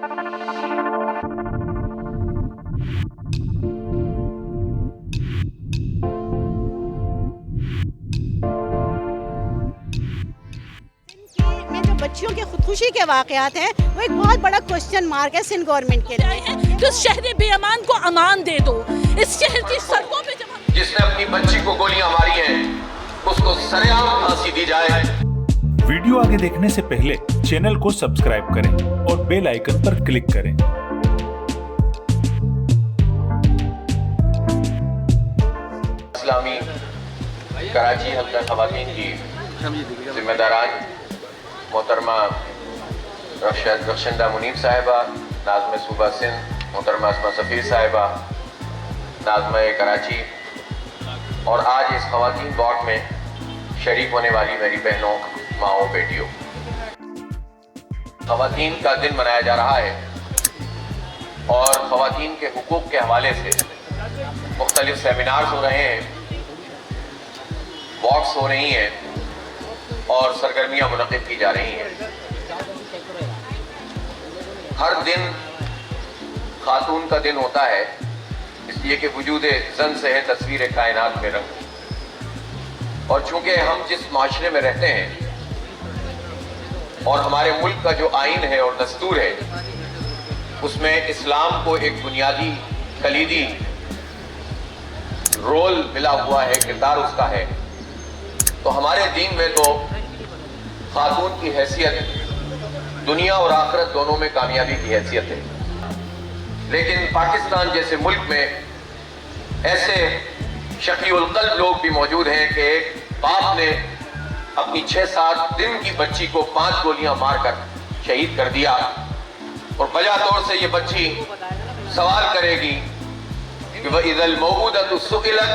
में जो बच्चियों के खुदकुशी के वाक़यात हैं वो एक बहुत बड़ा क्वेश्चन मार्क है सिंध गवर्नमेंट के लिए। तो शहर बेअमान को अमान दे दो। इस शहर की सड़कों पे जब जिसने अपनी बच्ची को गोलियां मारी हैं उसको सरेआम फांसी दी जाए। वीडियो आगे देखने से पहले चैनल को सब्सक्राइब करें और बेल आइकन पर क्लिक करें। इस्लामी कराची हल्का ख़वातीन की जिम्मेदारान मोहतरमा रक्षंदा मुनीब साहिबा, नाज़िम सूबा सिंध मोहतरमा अस्मा सफ़ीर साहिबा, नाज़िमा कराची और आज इस ख़वातीन वॉर्ड में शरीक होने वाली मेरी बहनों, माँओं, बेटियों, ख़वातीन का दिन मनाया जा रहा है और ख़वातीन के हुकूक़ के हवाले से मुख्तलिफ सेमिनार्स हो रहे हैं, वॉक्स हो रही हैं और सरगर्मियाँ मुनक़िद की जा रही हैं। हर दिन खातून का दिन होता है इसलिए कि वजूद ज़न से है तस्वीर कायनात में रंग। और चूँकि हम जिस माशरे में रहते हैं और हमारे मुल्क का जो आइन है और दस्तूर है उसमें इस्लाम को एक बुनियादी कलीदी रोल मिला हुआ है, किरदार उसका है। तो हमारे दीन में तो खातून की हैसियत दुनिया और आखिरत दोनों में कामयाबी की हैसियत है, लेकिन पाकिस्तान जैसे मुल्क में ऐसे शकीउल क़ल्ब लोग भी मौजूद हैं कि एक बाप ने अपनी 6-7 दिन की बच्ची को 5 गोलियां मारकर शहीद कर दिया और बजा तौर से ये बच्ची सवाल करेगी कि वइज़ल मौऊदतु सुइलत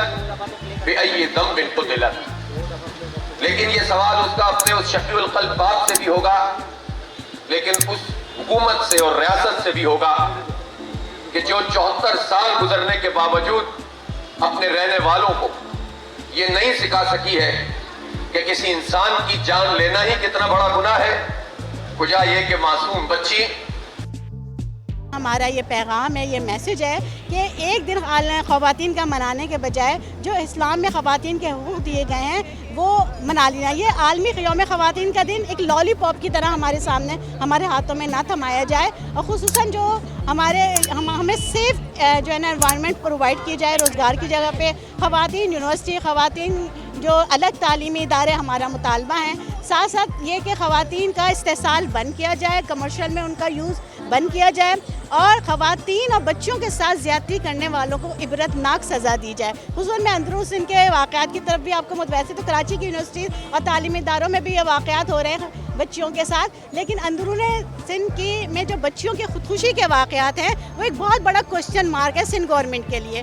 बिअय्यि ज़ंबिन क़ुतिलत। लेकिन ये सवाल उसका अपने उस शकीउल क़ल्ब बाप से भी होगा, लेकिन उस हुकूमत से और रियासत से भी होगा कि जो 74 साल गुजरने के बावजूद अपने रहने वालों को ये नहीं सिखा सकी है कि किसी इंसान की जान लेना ही कितना बड़ा गुनाह है, कुजा ये कि मासूम बच्ची। हमारा ये पैगाम है, ये मैसेज है कि एक दिन ख़वातीन का मनाने के बजाय जो इस्लाम में ख़वातीन के हुकूक़ दिए गए हैं वो मना लेना। ये आलमी यौम ख़वातीन का दिन एक लॉलीपॉप की तरह हमारे सामने, हमारे हाथों में ना थमाया जाए और ख़ुसूसन जो हमें सेफ़ जो है ना एनवायरनमेंट प्रोवाइड की जाए। रोज़गार की जगह पे ख़वातीन यूनिवर्सिटी, ख़वातीन जो अलग तालीमी इदारे हमारा मुतालबा है। साथ साथ ये कि ख़वातीन का इस्तेसाल बंद किया जाए, कमर्शियल में उनका यूज़ बंद किया जाए और ख़वातीन और बच्चियों के साथ ज़्यादती करने वालों को इबरतनाक सज़ा दी जाए। खुसूसन में अंदरून सिंध के वाक़यात की तरफ भी आपको वैसे तो कराची की यूनिवर्सिटी और तालीमी इदारों में भी ये वाक़यात हो रहे हैं बच्चियों के साथ, लेकिन अंदरून सिंध की में जो बच्चियों की खुदकुशी के वाक़यात हैं वो एक बहुत बड़ा क्वेश्चन मार्क है सिंध गवर्नमेंट के लिए।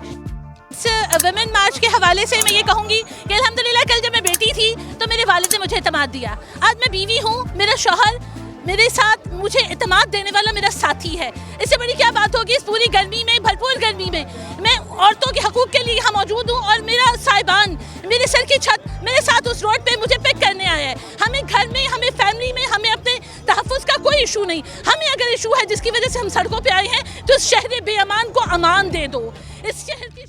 वुमेन मार्च के हवाले से मैं ये कहूँगी कि अल्हम्दुलिल्लाह कल जब मैं बेटी थी तो मेरे वालिद ने मुझे एतमाद दिया। आज मैं बीवी हूँ, मेरा शौहर मेरे साथ मुझे एतमाद देने वाला मेरा साथी है। इससे बड़ी क्या बात होगी इस पूरी गर्मी में, भरपूर गर्मी में मैं औरतों के हकूक़ के लिए यहाँ मौजूद हूँ और मेरा साहिबान मेरे सर की छत मेरे साथ उस रोड पे मुझे पिक करने आया है। हमें घर में, हमें फैमिली में, हमें अपने तहफ़्फ़ुज़ का कोई इशू नहीं। हमें अगर इशू है जिसकी वजह से हम सड़कों पर आए हैं तो इस शहर बेअमान को अमान दे दो। इस शहर की